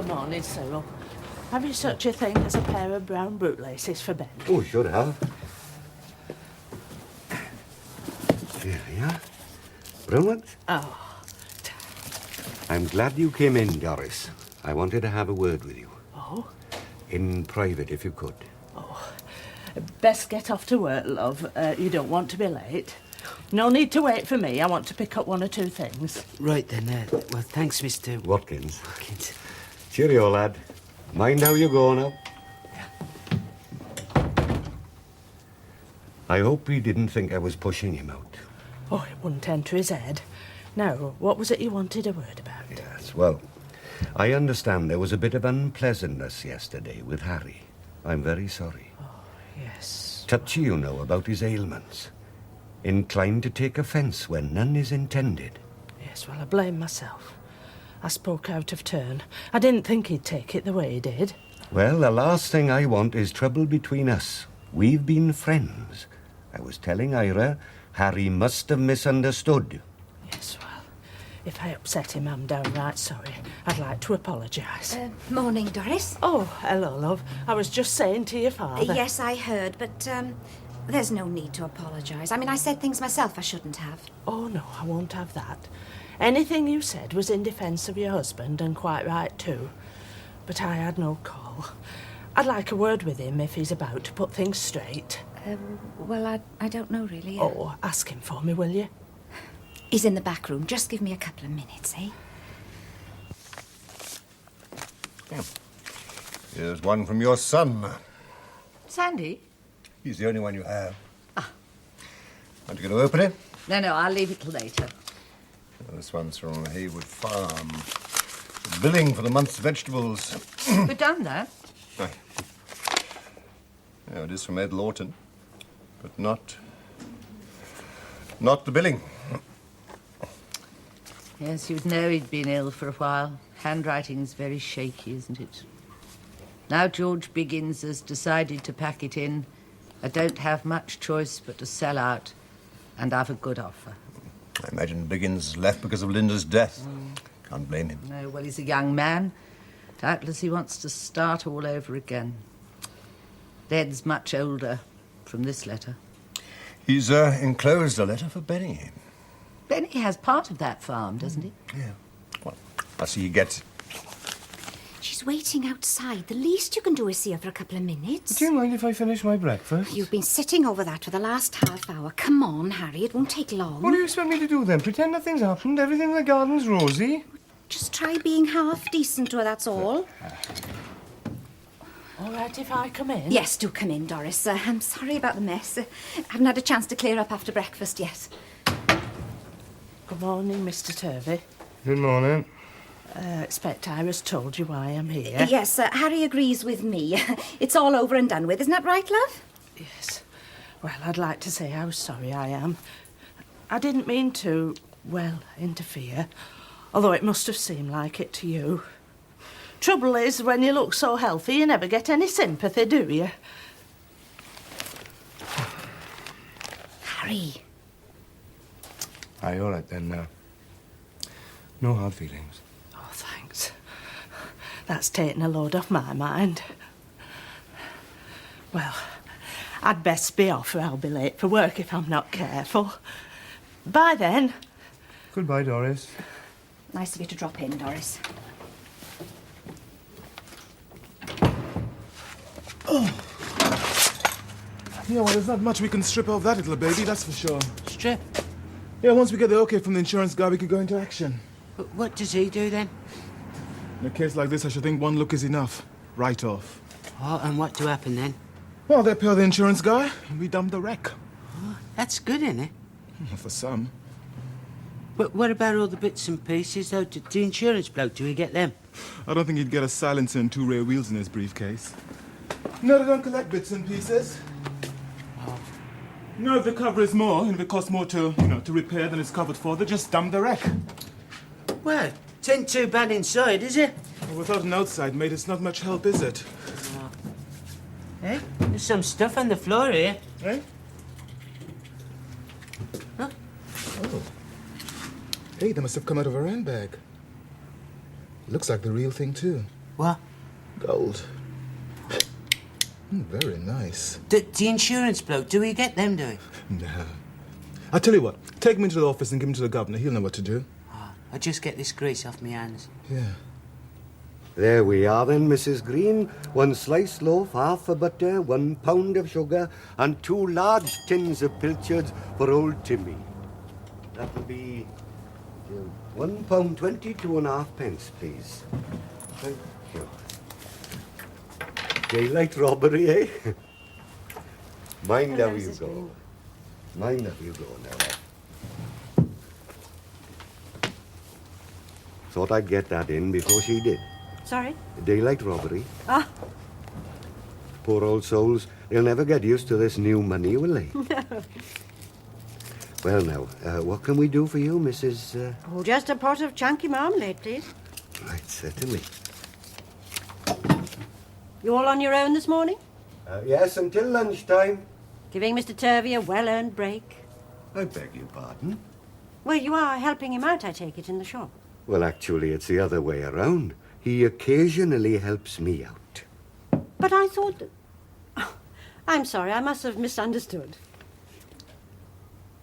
Good morning, Cyril. Have you such a thing as a pair of brown boot laces for Ben? Oh, should have. Here we are. Brilliant. Oh. I'm glad you came in, Doris. I wanted to have a word with you. Oh? In private, if you could. Oh. Best get off to work, love. You don't want to be late. No need to wait for me. I want to pick up one or two things. Right then. Well, thanks, Mr. Watkins. Watkins. Cheerio, lad. Mind how you go now. I hope he didn't think I was pushing him out. Oh, it wouldn't enter his head. Now, what was it you wanted a word about? Yes, well, I understand there was a bit of unpleasantness yesterday with Harry. I'm very sorry. Oh, yes. Touchy, you know, about his ailments. Inclined to take offence when none is intended. Yes, well, I blame myself. I spoke out of turn. I didn't think he'd take it the way he did. Well, the last thing I want is trouble between us. We've been friends. I was telling Eira, Harry must have misunderstood. Yes, well, if I upset him, I'm downright sorry. I'd like to apologise. Morning, Doris. Oh, hello, love. I was just saying to your father. Yes, I heard, but there's no need to apologise. I mean, I said things myself I shouldn't have. Oh, no, I won't have that. Anything you said was in defence of your husband, and quite right, too. But I had no call. I'd like a word with him if he's about to put things straight. Well, I don't know, really. Oh, ask him for me, will you? He's in the back room. Just give me a couple of minutes, eh? Yeah. Here's one from your son. Sandy? He's the only one you have. Aren't you going to open it? No, I'll leave it till later. This one's from Haywood Farm. Billing for the month's vegetables. We've done that. Aye. Yeah, it is from Ed Lawton, but not the billing. Yes, you'd know he'd been ill for a while. Handwriting's very shaky, isn't it? Now George Biggins has decided to pack it in. I don't have much choice but to sell out, and I've a good offer. I imagine Biggins left because of Linda's death. Can't blame him. No, well, he's a young man. Doubtless he wants to start all over again. Ed's much older from this letter. He's enclosed a letter for Benny. Benny has part of that farm, doesn't he? Yeah. Well, I see he gets it. She's waiting outside. The least you can do is see her for a couple of minutes. Do you mind if I finish my breakfast? You've been sitting over that for the last half hour. Come on, Harry, it won't take long. What do you expect me to do then? Pretend nothing's happened? Everything in the garden's rosy? Just try being half decent to her, that's all. All right if I come in? Yes, do come in, Doris. I'm sorry about the mess. Haven't had a chance to clear up after breakfast yet. Good morning, Mr. Turvey. Good morning. Expect Ira's told you why I'm here. Yes, Harry agrees with me. It's all over and done with, isn't that right, love? Yes. Well, I'd like to say how sorry I am. I didn't mean to, well, interfere, although it must have seemed like it to you. Trouble is, when you look so healthy, you never get any sympathy, do you? Harry. Aye, all right then. No hard feelings. Oh, thanks. That's taken a load off my mind. Well, I'd best be off or I'll be late for work if I'm not careful. Bye then. Goodbye, Doris. Nice of you to drop in, Doris. Yeah, well, there's not much we can strip off that little baby, that's for sure. Strip? Yeah, once we get the okay from the insurance guy, we can go into action. But what does he do then? In a case like this, I should think one look is enough. Right off. Oh, and what do happen then? Well, they pay the insurance guy, and we dump the wreck. Oh, that's good, isn't it? For some. But what about all the bits and pieces, though? The insurance bloke, do we get them? I don't think he'd get a silencer and 2 rear wheels in his briefcase. No, they don't collect bits and pieces. No, if the cover is more, and if it costs more to repair than it's covered for, they just dump the wreck. Well, it ain't too bad inside, is it? Well, without an outside, mate, it's not much help, is it? Hey, there's some stuff on the floor here. Eh? Huh? Oh. Hey, they must have come out of her handbag. Looks like the real thing, too. What? Gold. Very nice. The insurance bloke, do we get them, do we? No. I'll tell you what, take him into the office and give him to the governor. He'll know what to do. Oh, I'll just get this grease off my hands. Yeah. There we are then, Mrs. Green. 1 sliced loaf, half a butter, 1 pound of sugar, and 2 large tins of pilchards for old Timmy. That will be £1.22.5, please. Thank you. Daylight robbery, eh? Mind how you go. Mind how you go now. Thought I'd get that in before she did. Sorry? Daylight robbery. Ah. Poor old souls. They'll never get used to this new money, will they? No. Well, now, what can we do for you, Mrs... Oh, just a pot of chunky marmalade, please. Right, certainly. You all on your own this morning? Yes, until lunchtime. Giving Mr. Turvey a well-earned break? I beg your pardon? Well, you are helping him out, I take it, in the shop. Well, actually, it's the other way around. He occasionally helps me out. But I thought that... Oh, I'm sorry, I must have misunderstood.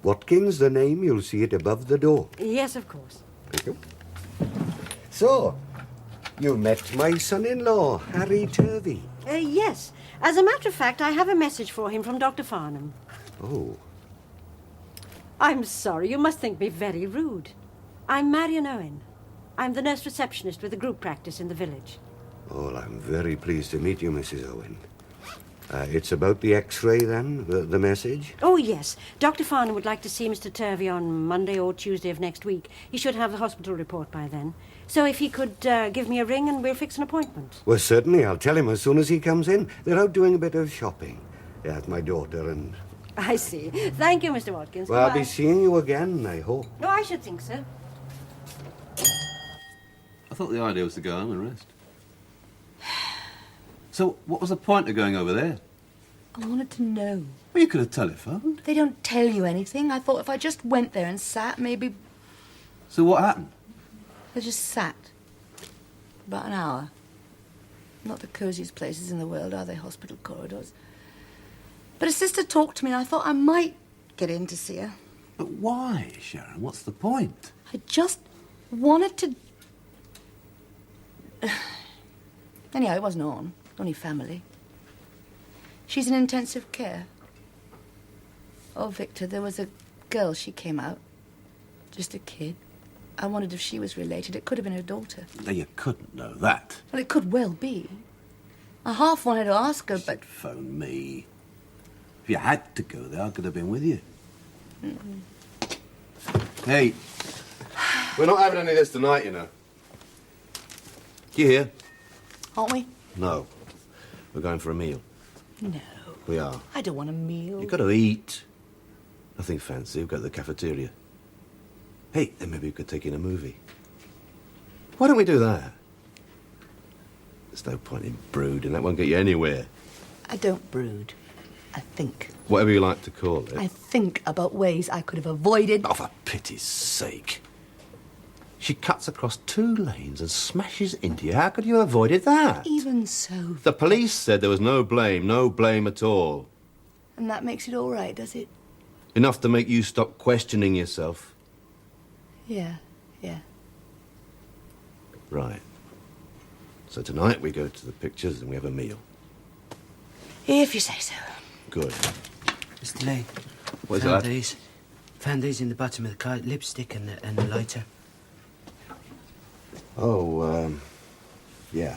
Watkins, the name, you'll see it above the door. Yes, of course. Thank you. So, you met my son-in-law, Harry Turvey. Yes. As a matter of fact, I have a message for him from Dr. Farnham. Oh. I'm sorry, you must think me very rude. I'm Marian Owen. I'm the nurse receptionist with the group practice in the village. Oh, I'm very pleased to meet you, Mrs. Owen. It's about the X-ray, then, the message? Oh, yes. Dr. Farnham would like to see Mr. Turvey on Monday or Tuesday of next week. He should have the hospital report by then. So if he could give me a ring and we'll fix an appointment. Well, certainly. I'll tell him as soon as he comes in. They're out doing a bit of shopping. Yeah, my daughter and... I see. Thank you, Mr. Watkins. Well, I'll Goodbye. be seeing you again, I hope. No, I should think so. I thought the idea was to go home and rest. So, what was the point of going over there? I wanted to know. Well, you could have telephoned. They don't tell you anything. I thought if I just went there and sat, maybe... So what happened? I just sat. About an hour. Not the cosiest places in the world, are they, hospital corridors? But a sister talked to me and I thought I might get in to see her. But why, Sharon? What's the point? I just wanted to... Anyhow, it wasn't on. Only family. She's in intensive care. Oh, Victor, there was a girl, she came out. Just a kid. I wondered if she was related. It could have been her daughter. No, you couldn't know that. Well, it could well be. I half wanted to ask her, but... Phone me. If you had to go there, I could have been with you. Hey, we're not having any of this tonight, you know. You here? Aren't we? No. We're going for a meal. No. We are. I don't want a meal. You've got to eat. Nothing fancy. We've got the cafeteria. Hey, then maybe we could take in a movie. Why don't we do that? There's no point in brooding. That won't get you anywhere. I don't brood. I think. Whatever you like to call it. I think about ways I could have avoided... Oh, for pity's sake. She cuts across 2 lanes and smashes into you. How could you have avoided that? Even so... The police said there was no blame at all. And that makes it all right, does it? Enough to make you stop questioning yourself. Yeah. Right. So tonight we go to the pictures and we have a meal. If you say so. Good. Mr. Lee. What is found that? These. Found these in the bottom of the car. Lipstick and the lighter. Oh, yeah.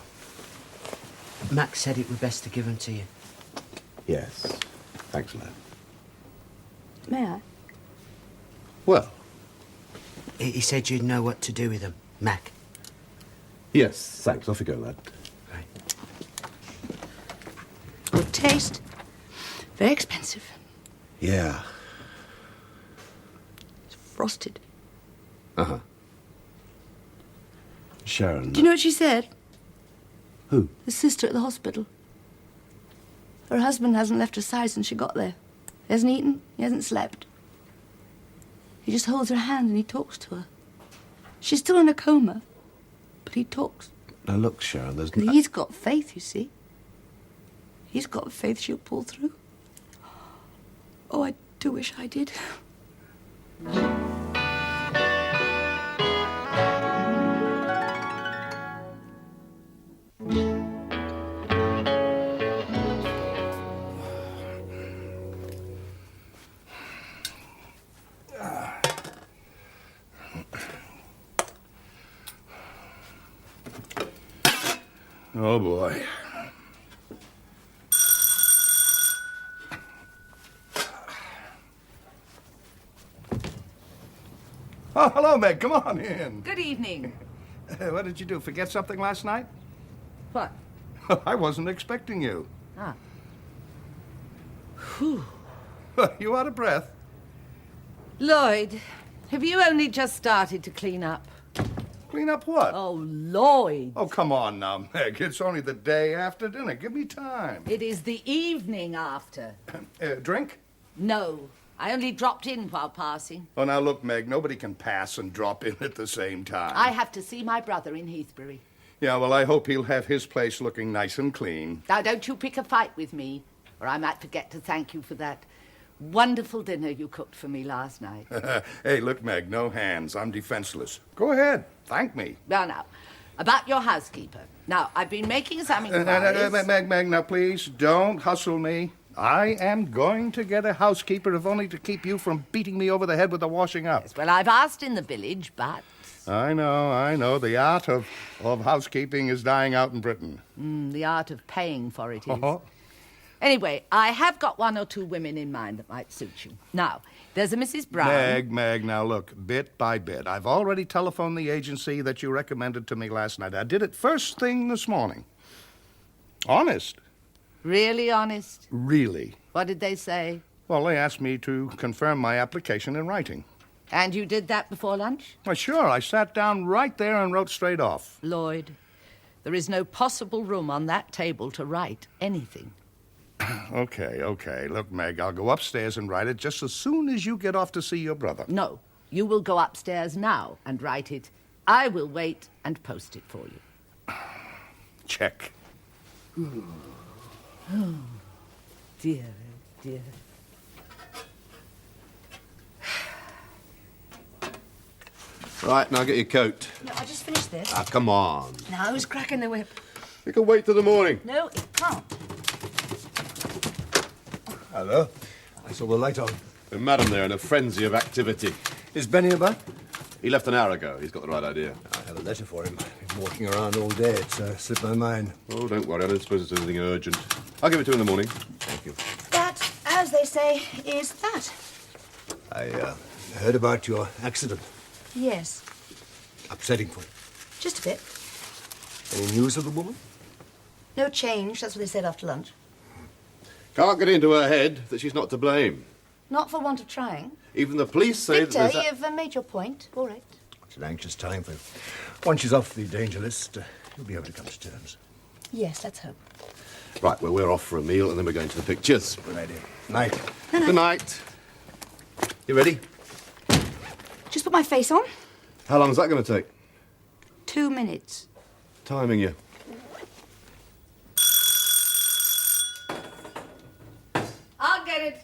Max said it were best to give them to you. Yes. Thanks, lad. May I? Well, He said you'd know what to do with them, Mac. yes, thanks. Off you go, lad. Right. Good taste. Very expensive. Yeah. It's frosted. Uh-huh. Sharon. Do you know what she said? Who? The sister at the hospital. Her husband hasn't left her side since she got there. He hasn't eaten, he hasn't slept. He just holds her hand and he talks to her. She's still in a coma, but he talks. Now look, Sharon, there's And he's got faith, you see. He's got faith she'll pull through. Oh, I do wish I did. Oh, boy. Oh, hello, Meg. Come on in. Good evening. What did you do? Forget something last night? What? I wasn't expecting you. Ah. You out of breath? Lloyd, have you only just started to clean up? Clean up what? Oh, Lloyd. Oh, come on now, Meg. It's only the day after dinner. Give me time. It is the evening after. Drink? No, I only dropped in while passing. Oh, now look, Meg, nobody can pass and drop in at the same time. I have to see my brother in Heathbury. Yeah, well, I hope he'll have his place looking nice and clean. Now, don't you pick a fight with me, or I might forget to thank you for that wonderful dinner you cooked for me last night. Hey, look, Meg, no hands. I'm defenseless. Go ahead. Thank me. Well, now, about your housekeeper. Now, I've been making some inquiries. Meg, now, please, don't hustle me. I am going to get a housekeeper, if only to keep you from beating me over the head with the washing up. Yes, well, I've asked in the village, but... I know. The art of housekeeping is dying out in Britain. The art of paying for it is. Anyway, I have got one or two women in mind that might suit you. Now, there's a Mrs. Brown. Meg, now look, bit by bit. I've already telephoned the agency that you recommended to me last night. I did it first thing this morning. Honest. Really honest? Really. What did they say? Well, they asked me to confirm my application in writing. And you did that before lunch? Well, sure. I sat down right there and wrote straight off. Lloyd, there is no possible room on that table to write anything. Okay. Look, Meg, I'll go upstairs and write it just as soon as you get off to see your brother. No, you will go upstairs now and write it. I will wait and post it for you. Check. Oh, dear. Right, now get your coat. No, I just finished this. Ah, come on. No, who's cracking the whip? You can wait till the morning. No, it can't. Hello. I saw the light on. The madam there in a frenzy of activity. Is Benny about? He left an hour ago. He's got the right idea. I have a letter for him. I've been walking around all day. It's slipped my mind. Oh, don't worry. I don't suppose it's anything urgent. I'll give it to him in the morning. Thank you. That, as they say, is that. I heard about your accident. Yes, Upsetting for you. just a bit. Any news of the woman? No change, that's what they said after lunch. Can't get into her head that she's not to blame. Not for want of trying. Even the police say Victor, that there's you've made your point. All right. It's an anxious time for you. Once she's off the danger list, you'll be able to come to terms. Yes, let's hope. Right, well, we're off for a meal and then we're going to the pictures. Good idea. Night. Good night. You ready? Just put my face on. How long is that going to take? 2 minutes. Timing you. I'll get it.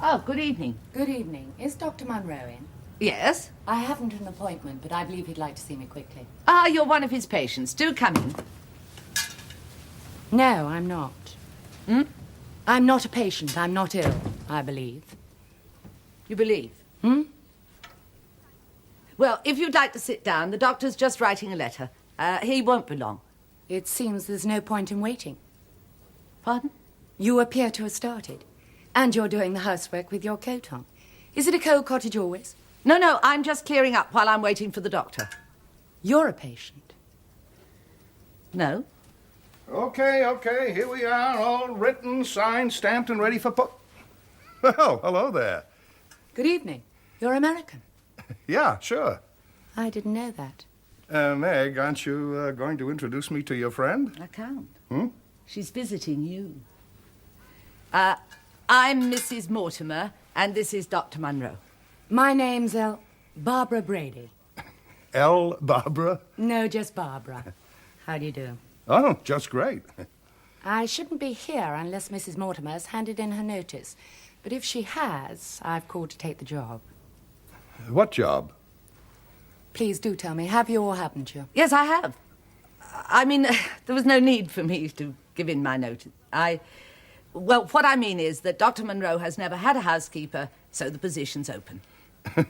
Oh, good evening. Good evening. Is Dr. Munro in? Yes? I haven't an appointment, but I believe he'd like to see me quickly. Ah, you're one of his patients. Do come in. No, I'm not. I'm not a patient. I'm not ill, I believe. You believe? Well, if you'd like to sit down, the doctor's just writing a letter. He won't be long. It seems there's no point in waiting. Pardon? You appear to have started. And you're doing the housework with your coat on. Is it a cold cottage always? No, I'm just clearing up while I'm waiting for the doctor. You're a patient. No? Okay, here we are, all written, signed, stamped, and ready for Well, hello there. Good evening. You're American. Yeah, sure. I didn't know that. Meg, aren't you going to introduce me to your friend? I can't. Hmm? She's visiting you. I'm Mrs. Mortimer, and this is Dr. Munro. My name's Barbara Brady. L. Barbara? No, just Barbara. How do you do? Oh, just great. I shouldn't be here unless Mrs. Mortimer has handed in her notice. But if she has, I've called to take the job. What job? Please do tell me, have you or haven't you? Yes, I have. I mean, there was no need for me to give in my notice. Well, what I mean is that Dr. Munro has never had a housekeeper, so the position's open.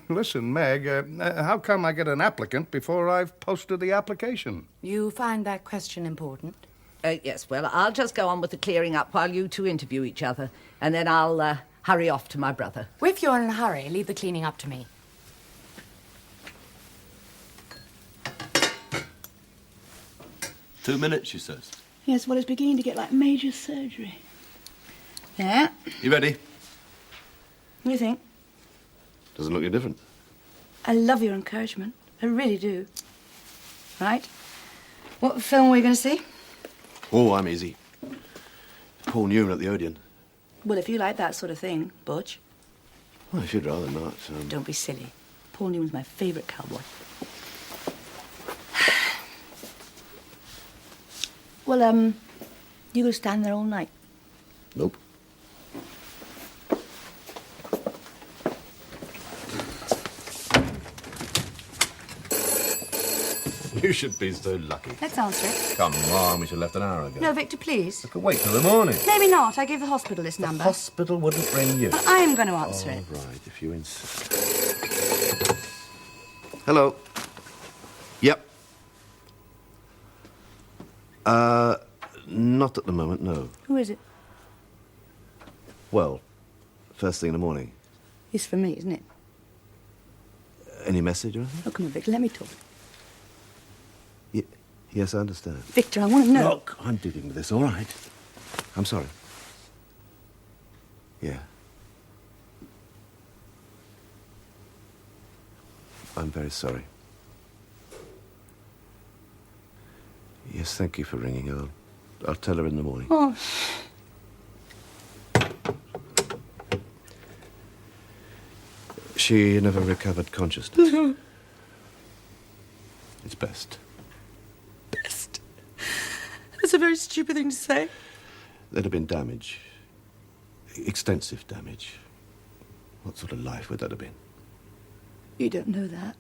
Listen, Meg, how come I get an applicant before I've posted the application? You find that question important? Yes, well, I'll just go on with the clearing up while you two interview each other, and then I'll hurry off to my brother. If you're in a hurry, leave the cleaning up to me. "2 minutes," she says. Yes, well, it's beginning to get like major surgery. Yeah? You ready? What do you think? Doesn't look any different. I love your encouragement. I really do. Right. What film are we going to see? Oh, I'm easy. Paul Newman at the Odeon. Well, if you like that sort of thing, Butch. Well, if you'd rather not. Don't be silly. Paul Newman's my favourite cowboy. Well, you gonna stand there all night? Nope. You should be so lucky. Let's answer it. Come on, we should have left an hour ago. No, Victor, please. I could wait till the morning. Maybe not. I gave the hospital this number. The hospital wouldn't ring you. But I am going to answer it. All right, if you insist. Hello. Yep. Not at the moment, no. Who is it? Well, first thing in the morning. It's for me, isn't it? Any message or anything? Oh, come on, Victor, let me talk. Yes, I understand. Victor, I want to know... Look, I'm dealing with this, all right? I'm sorry. Yeah. I'm very sorry. Yes, thank you for ringing. I'll tell her in the morning. Oh. She never recovered consciousness. It's best. Best? That's a very stupid thing to say. There'd have been damage. Extensive damage. What sort of life would that have been? You don't know that.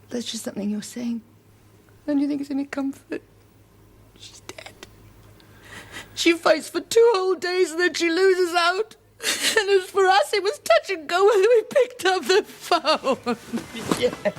That's just something you're saying. Don't you think it's any comfort? She's dead. She fights for 2 whole days and then she loses out. And as for us, it was touch and go whether we picked up the phone. Yeah.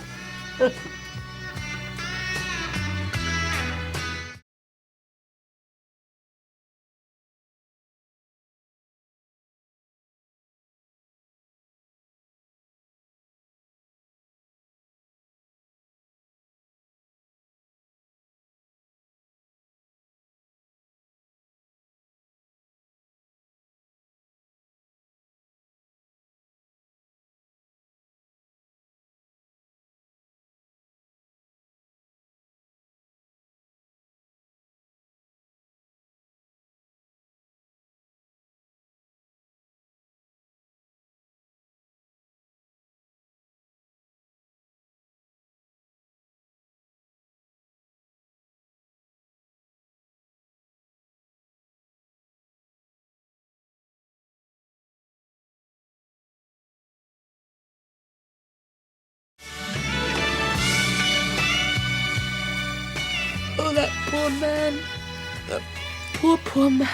Oh, that poor man. That poor, poor man.